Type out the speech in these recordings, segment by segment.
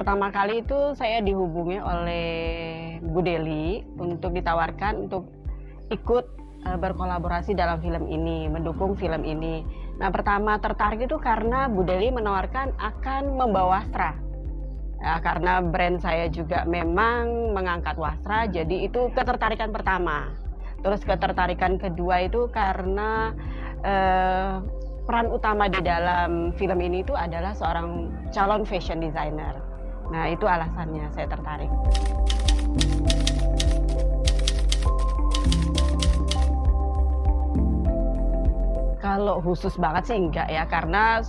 Pertama kali itu saya dihubungi oleh Bu Deli untuk ditawarkan untuk ikut berkolaborasi dalam film ini, mendukung film ini. Nah, pertama tertarik itu karena Bu Deli menawarkan akan membawa wastra. Ya, karena brand saya juga memang mengangkat wastra, jadi itu ketertarikan pertama. Terus ketertarikan kedua itu karena peran utama di dalam film ini itu adalah seorang calon fashion designer. Nah, itu alasannya saya tertarik. Kalau khusus banget sih enggak ya, karena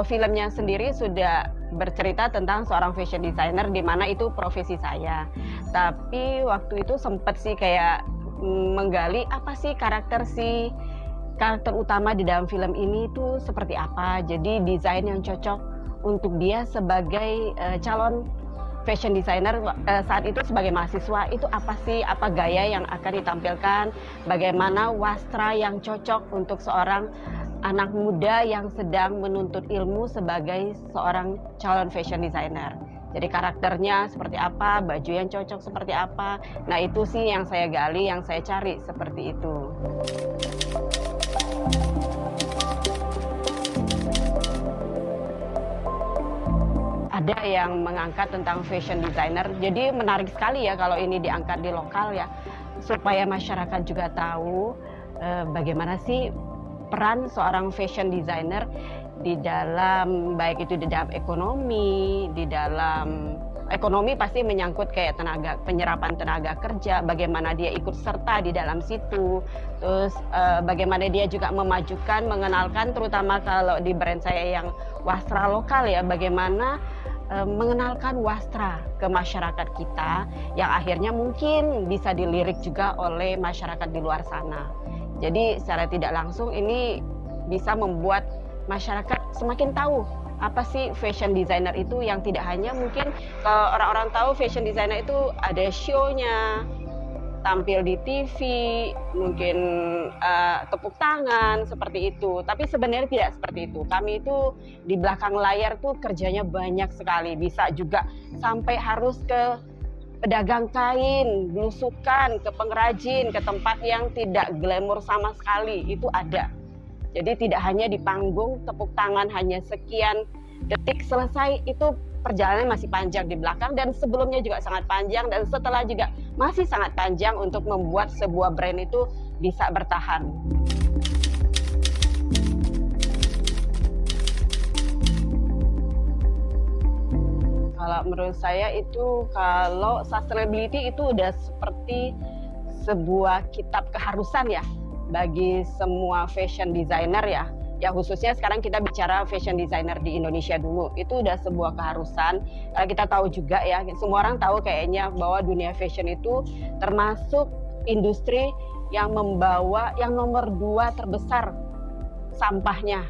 filmnya sendiri sudah bercerita tentang seorang fashion designer di mana itu profesi saya. Tapi waktu itu sempet sih kayak menggali apa sih karakter utama di dalam film ini itu seperti apa. Jadi desain yang cocok untuk dia sebagai calon fashion designer saat itu sebagai mahasiswa itu apa sih, apa gaya yang akan ditampilkan, bagaimana wastra yang cocok untuk seorang anak muda yang sedang menuntut ilmu sebagai seorang calon fashion designer. Jadi karakternya seperti apa, baju yang cocok seperti apa. Nah, itu sih yang saya gali, yang saya cari seperti itu. Ada yang mengangkat tentang fashion designer, jadi menarik sekali ya kalau ini diangkat di lokal ya, supaya masyarakat juga tahu bagaimana sih peran seorang fashion designer di dalam, baik itu di dalam ekonomi, di dalam ekonomi pasti menyangkut kayak penyerapan tenaga kerja, bagaimana dia ikut serta di dalam situ, terus bagaimana dia juga memajukan, mengenalkan, terutama kalau di brand saya yang wastra lokal ya, bagaimana mengenalkan wastra ke masyarakat kita yang akhirnya mungkin bisa dilirik juga oleh masyarakat di luar sana. Jadi secara tidak langsung ini bisa membuat masyarakat semakin tahu apa sih fashion designer itu, yang tidak hanya mungkin orang-orang tahu fashion designer itu ada show-nya, tampil di TV, mungkin tepuk tangan seperti itu. Tapi sebenarnya tidak seperti itu. Kami itu di belakang layar tuh kerjanya banyak sekali. Bisa juga sampai harus ke pedagang kain, belusukan, ke pengrajin, ke tempat yang tidak glamor sama sekali. Itu ada. Jadi tidak hanya di panggung tepuk tangan hanya sekian detik selesai, itu perjalanan masih panjang di belakang, dan sebelumnya juga sangat panjang, dan setelah juga masih sangat panjang untuk membuat sebuah brand itu bisa bertahan. Kalau menurut saya itu, kalau sustainability itu udah seperti sebuah kitab keharusan ya bagi semua fashion designer ya. Ya khususnya sekarang kita bicara fashion designer di Indonesia dulu, itu udah sebuah keharusan. Karena kita tahu juga ya, semua orang tahu kayaknya bahwa dunia fashion itu termasuk industri yang membawa yang nomor 2 terbesar sampahnya.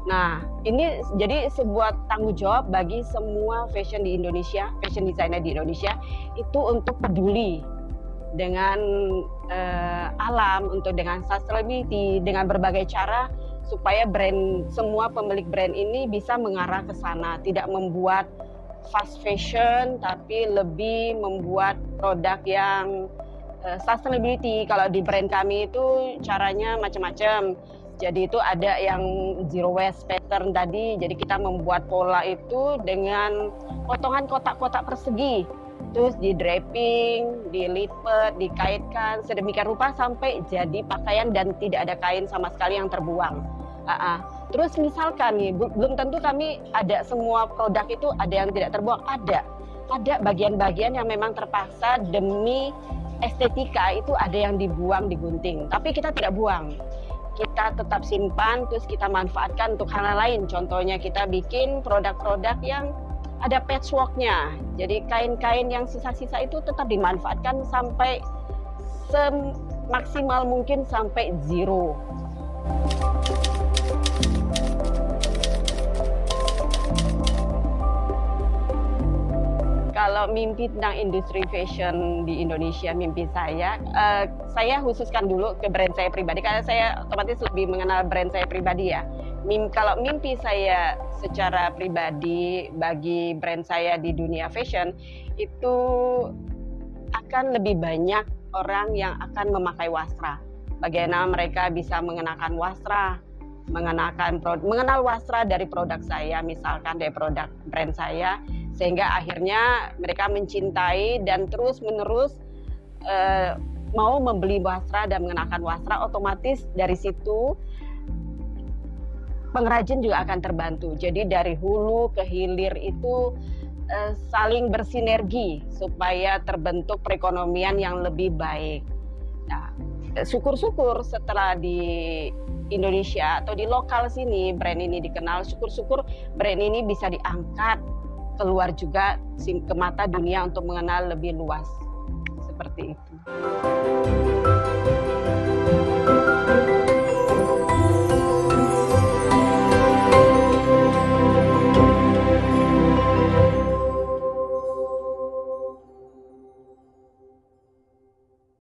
Nah, ini jadi sebuah tanggung jawab bagi semua fashion di Indonesia, fashion designer di Indonesia itu untuk peduli dengan alam, untuk dengan sustainability, dengan berbagai cara supaya brand, semua pemilik brand ini bisa mengarah ke sana, tidak membuat fast fashion tapi lebih membuat produk yang sustainability. Kalau di brand kami itu caranya macam-macam. Jadi itu ada yang zero waste pattern tadi, jadi kita membuat pola itu dengan potongan kotak-kotak persegi, terus di draping, dilipat, dikaitkan sedemikian rupa sampai jadi pakaian dan tidak ada kain sama sekali yang terbuang. Terus misalkan nih, belum tentu kami ada semua produk itu ada yang tidak terbuang, ada bagian-bagian yang memang terpaksa demi estetika itu ada yang dibuang, digunting, tapi kita tidak buang. Kita tetap simpan, terus kita manfaatkan untuk hal lain. Contohnya kita bikin produk-produk yang ada patchworknya. Jadi kain-kain yang sisa-sisa itu tetap dimanfaatkan sampai semaksimal mungkin sampai zero. Kalau mimpi tentang industri fashion di Indonesia, mimpi saya khususkan dulu ke brand saya pribadi, karena saya otomatis lebih mengenal brand saya pribadi ya. Kalau mimpi saya secara pribadi bagi brand saya di dunia fashion itu akan lebih banyak orang yang akan memakai wastra. Bagaimana mereka bisa mengenakan wastra, mengenal wastra dari produk saya, misalkan dari produk brand saya, sehingga akhirnya mereka mencintai dan terus-menerus mau membeli wastra dan mengenakan wastra. Otomatis dari situ pengrajin juga akan terbantu. Jadi dari hulu ke hilir itu saling bersinergi supaya terbentuk perekonomian yang lebih baik. Nah, syukur-syukur setelah di Indonesia atau di lokal sini brand ini dikenal, syukur-syukur brand ini bisa diangkat keluar juga ke mata dunia untuk mengenal lebih luas. Seperti itu.